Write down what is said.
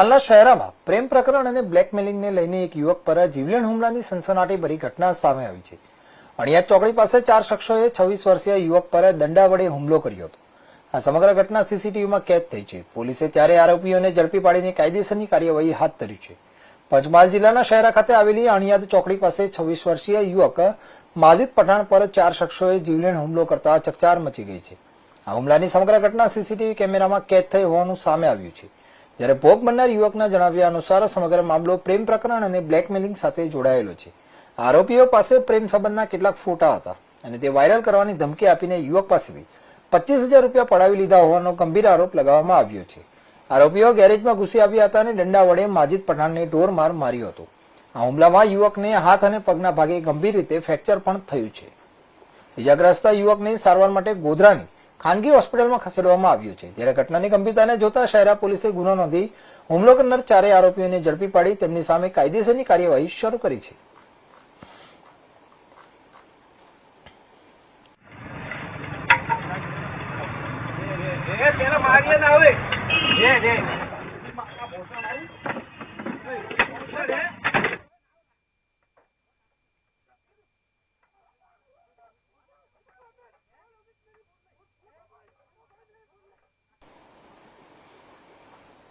હાલના શહેરમાં પ્રેમ પ્રકરણ અને બ્લેકમેલિંગને લઈને એક યુવક પર જીવલેણ હુમલાની સનસનાટીભરી ઘટના સામે આવી છે। અણિયાદ ચોકડી પાસે 4 શખ્સોએ 26 વર્ષીય યુવક પર દંડા વડે હુમલો કર્યો હતો। આ સમગ્ર ઘટના સીસીટીવીમાં કેદ થઈ છે। પોલીસે ચારેય આરોપીઓને ઝડપી પાડીને કાયદેસરની કાર્યવાહી હાથ ધરી છે। પંચમહાલ જિલ્લાના શહેરા ખાતે આવેલી અણિયાદ ચોકડી પાસે 26 વર્ષીય યુવક માજીદ પઠાણ પર 4 શખ્સોએ જીવલેણ હુમલો કરતા ચકચાર મચી ગઈ છે। આ હુમલાની સમગ્ર ઘટના સીસીટીવી કેમેરામાં કેદ થઈ હોવાનું સામે આવ્યું છે। જ્યારે ભોગ બનનાર યુવકના જણાવ્યા અનુસાર સમગ્ર મામલો પ્રેમ પ્રકરણ અને બ્લેકમેલિંગ સાથે જોડાયેલો છે। આરોપીઓ પાસે પ્રેમ સંબંધના કેટલાક ફોટા હતા અને તે વાયરલ કરવાની ધમકી આપીને યુવક પાસેથી 25,000 રૂપિયા પડાવી લીધા હોવાનો ગંભીર આરોપ લગાવવામાં આવ્યો છે। આરોપીઓ ગેરેજમાં ઘૂસી આવ્યા હતા અને દંડા વડે માજીદ પઠાણને ઢોરમાર માર્યો હતો। આ હુમલામાં યુવકને હાથ અને પગના ભાગે ગંભીર રીતે ફ્રેક્ચર પણ થયું છે। ઇજાગ્રસ્ત યુવકને સારવાર માટે ગોધરાની ખાનગી હોસ્પિટલમાં ખસેડવામાં આવ્યો છે। ત્યારે ઘટનાની ગંભીરતાને જોતા શહેરા પોલીસે ગુનો નોંધી હુમલો કરનાર ચારેય આરોપીઓને ઝડપી પાડી તેમની સામે કાયદેસરની કાર્યવાહી શરૂ કરી છે। तेरा मारिया ना होवे